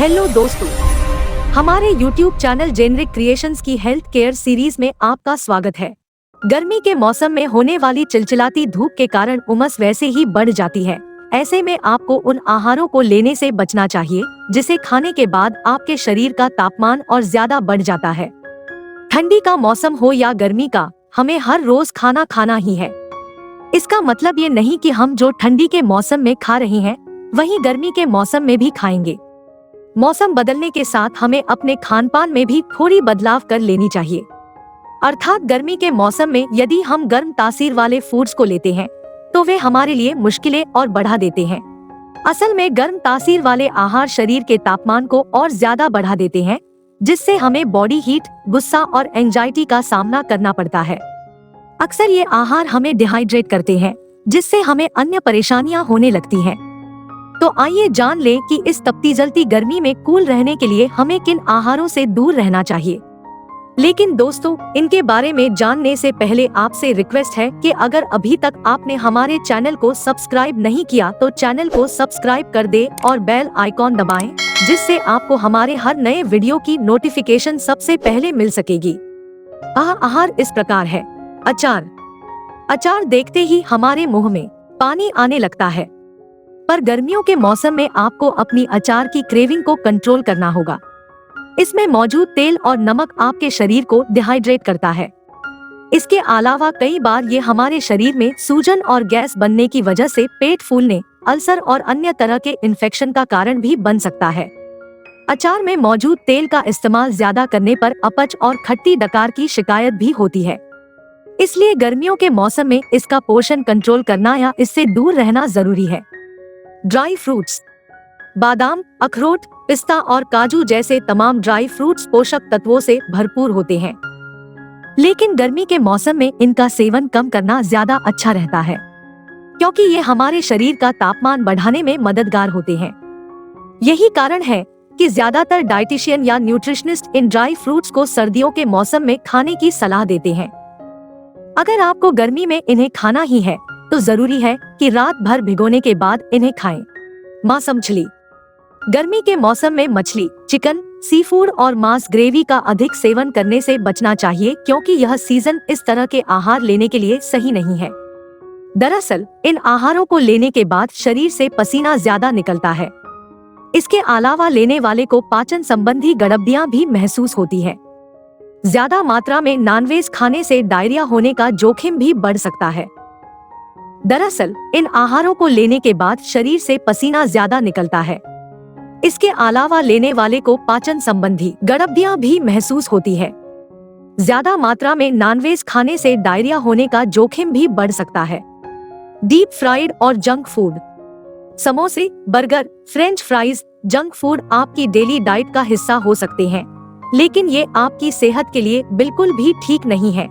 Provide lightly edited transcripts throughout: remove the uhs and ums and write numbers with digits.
Hello दोस्तों, हमारे YouTube channel generic creations की हेल्थ केयर सीरीज में आपका स्वागत है। गर्मी के मौसम में होने वाली चिलचिलाती धूप के कारण उमस वैसे ही बढ़ जाती है। ऐसे में आपको उन आहारों को लेने से बचना चाहिए जिसे खाने के बाद आपके शरीर का तापमान और ज्यादा बढ़ जाता है। ठंडी का मौसम हो या गर्मी का, हमें हर रोज खाना खाना ही है। इसका मतलब ये नहीं कि हम जो ठंडी के मौसम में खा रहे हैं वही गर्मी के मौसम में भी खाएंगे। मौसम बदलने के साथ हमें अपने खानपान में भी थोड़ी बदलाव कर लेनी चाहिए। अर्थात गर्मी के मौसम में यदि हम गर्म तासीर वाले फूड्स को लेते हैं तो वे हमारे लिए मुश्किलें और बढ़ा देते हैं। असल में गर्म तासीर वाले आहार शरीर के तापमान को और ज्यादा बढ़ा देते हैं, जिससे हमें बॉडी हीट, गुस्सा और एंजाइटी का सामना करना पड़ता है। अक्सर ये आहार हमें डिहाइड्रेट करते हैं, जिससे हमें अन्य परेशानियां होने लगती हैं। तो आइए जान लें कि इस तपती जलती गर्मी में कूल रहने के लिए हमें किन आहारों से दूर रहना चाहिए। लेकिन दोस्तों, इनके बारे में जानने से पहले आपसे रिक्वेस्ट है कि अगर अभी तक आपने हमारे चैनल को सब्सक्राइब नहीं किया तो चैनल को सब्सक्राइब कर दे और बेल आइकॉन दबाएं, जिससे आपको हमारे हर नए वीडियो की नोटिफिकेशन सबसे पहले मिल सकेगी। आहार इस प्रकार है। अचार। अचार देखते ही हमारे मुंह में पानी आने लगता है, पर गर्मियों के मौसम में आपको अपनी अचार की क्रेविंग को कंट्रोल करना होगा। इसमें मौजूद तेल और नमक आपके शरीर को डिहाइड्रेट करता है। इसके अलावा कई बार ये हमारे शरीर में सूजन और गैस बनने की वजह से पेट फूलने, अल्सर और अन्य तरह के इन्फेक्शन का कारण भी बन सकता है। अचार में मौजूद तेल का इस्तेमाल ज्यादा करने पर अपच और खट्टी डकार की शिकायत भी होती है। इसलिए गर्मियों के मौसम में इसका पोर्शन कंट्रोल करना या इससे दूर रहना जरूरी है। Dry fruits. बादाम, अखरोट, पिस्ता और काजू जैसे तमाम ड्राई फ्रूट्स पोषक तत्वों से भरपूर होते हैं, लेकिन गर्मी के मौसम में इनका सेवन कम करना ज्यादा अच्छा रहता है, क्योंकि ये हमारे शरीर का तापमान बढ़ाने में मददगार होते हैं। यही कारण है कि ज्यादातर डाइटिशियन या न्यूट्रिशनिस्ट इन ड्राई फ्रूट्स को सर्दियों के मौसम में खाने की सलाह देते हैं। अगर आपको गर्मी में इन्हें खाना ही है तो जरूरी है कि रात भर भिगोने के बाद इन्हें खाएं। मांस। मछली। गर्मी के मौसम में मछली, चिकन, सी फूड और मांस ग्रेवी का अधिक सेवन करने से बचना चाहिए, क्योंकि यह सीजन इस तरह के आहार लेने के लिए सही नहीं है। दरअसल इन आहारों को लेने के बाद शरीर से पसीना ज्यादा निकलता है। इसके अलावा लेने वाले को पाचन संबंधी गड़बड़ियां भी महसूस होती है। ज्यादा मात्रा में नॉनवेज खाने से डायरिया होने का जोखिम भी बढ़ सकता है। दरअसल इन आहारों को लेने के बाद शरीर से पसीना ज्यादा निकलता है। इसके अलावा लेने वाले को पाचन संबंधी गड़बड़ियां भी महसूस होती है। ज्यादा मात्रा में नॉनवेज खाने से डायरिया होने का जोखिम भी बढ़ सकता है। डीप फ्राइड और जंक फूड। समोसे, burger, French fries, junk food आपकी डेली डाइट का हिस्सा हो सकते हैं, लेकिन ये आपकी सेहत के लिए बिल्कुल भी ठीक नहीं है।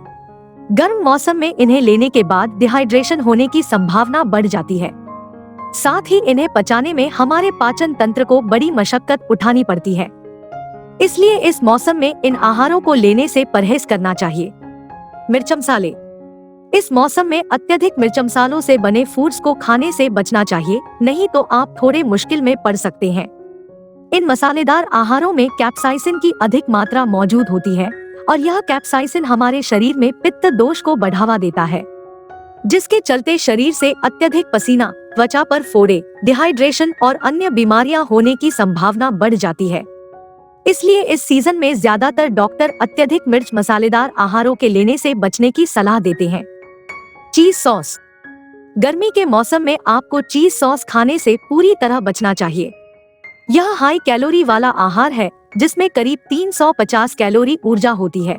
गर्म मौसम में इन्हें लेने के बाद डिहाइड्रेशन होने की संभावना बढ़ जाती है। साथ ही इन्हें पचाने में हमारे पाचन तंत्र को बड़ी मशक्कत उठानी पड़ती है। इसलिए इस मौसम में इन आहारों को लेने से परहेज करना चाहिए। मिर्च मसाले। इस मौसम में अत्यधिक मिर्च मसालों से बने फूड्स को खाने से बचना चाहिए, नहीं तो आप थोड़े मुश्किल में पड़ सकते हैं। इन मसालेदार आहारों में कैप्साइसिन की अधिक मात्रा मौजूद होती है और यह कैप्साइसिन हमारे शरीर में पित्त दोष को बढ़ावा देता है, जिसके चलते शरीर से अत्यधिक पसीना, त्वचा पर फोड़े, डिहाइड्रेशन और अन्य बीमारियां होने की संभावना बढ़ जाती है। इसलिए इस सीजन में ज्यादातर डॉक्टर अत्यधिक मिर्च मसालेदार आहारों के लेने से बचने की सलाह देते हैं। चीज सॉस। गर्मी के मौसम में आपको चीज सॉस खाने से पूरी तरह बचना चाहिए। यह हाई कैलोरी वाला आहार है, जिसमें करीब 350 कैलोरी ऊर्जा होती है।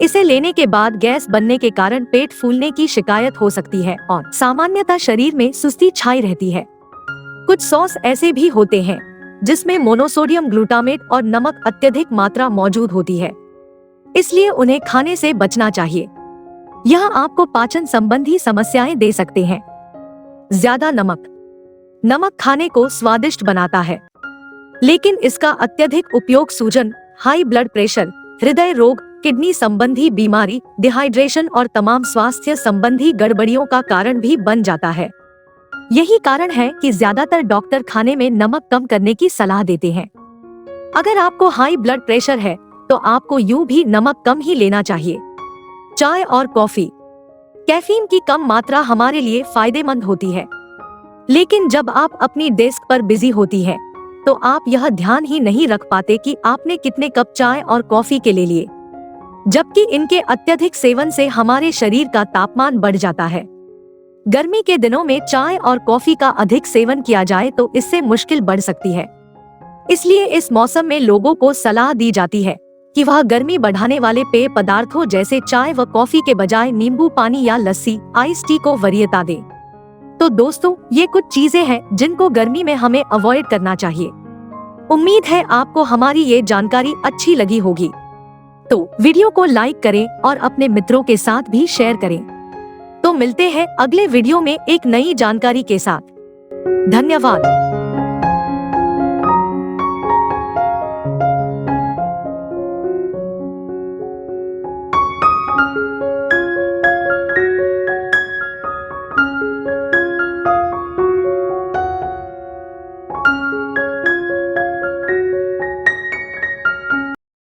इसे लेने के बाद गैस बनने के कारण पेट फूलने की शिकायत हो सकती है और सामान्यतः शरीर में सुस्ती छाई रहती है। कुछ सॉस ऐसे भी होते हैं जिसमें मोनोसोडियम ग्लूटामेट और नमक अत्यधिक मात्रा मौजूद होती है, इसलिए उन्हें खाने से बचना चाहिए। यह आपको पाचन संबंधी समस्याएं दे सकते हैं। ज्यादा नमक। नमक खाने को स्वादिष्ट बनाता है, लेकिन इसका अत्यधिक उपयोग सूजन, हाई ब्लड प्रेशर, हृदय रोग, किडनी संबंधी बीमारी, डिहाइड्रेशन और तमाम स्वास्थ्य संबंधी गड़बड़ियों का कारण भी बन जाता है। यही कारण है कि ज्यादातर डॉक्टर खाने में नमक कम करने की सलाह देते हैं। अगर आपको हाई ब्लड प्रेशर है तो आपको यूं भी नमक कम ही लेना चाहिए। चाय और कॉफी। कैफीन की कम मात्रा हमारे लिए फायदेमंद होती है, लेकिन जब आप अपनी डेस्क पर बिजी होती है तो आप यह ध्यान ही नहीं रख पाते कि आपने कितने कप चाय और कॉफी के ले लिए, जबकि इनके अत्यधिक सेवन से हमारे शरीर का तापमान बढ़ जाता है। गर्मी के दिनों में चाय और कॉफी का अधिक सेवन किया जाए तो इससे मुश्किल बढ़ सकती है। इसलिए इस मौसम में लोगों को सलाह दी जाती है कि वह गर्मी बढ़ाने वाले पेय पदार्थों जैसे चाय व कॉफी के बजाय नींबू पानी या लस्सी, आइस टी को वरीयता दे। तो दोस्तों, ये कुछ चीजें हैं जिनको गर्मी में हमें अवॉइड करना चाहिए। उम्मीद है आपको हमारी ये जानकारी अच्छी लगी होगी। तो वीडियो को लाइक करें और अपने मित्रों के साथ भी शेयर करें। तो मिलते हैं अगले वीडियो में एक नई जानकारी के साथ। धन्यवाद।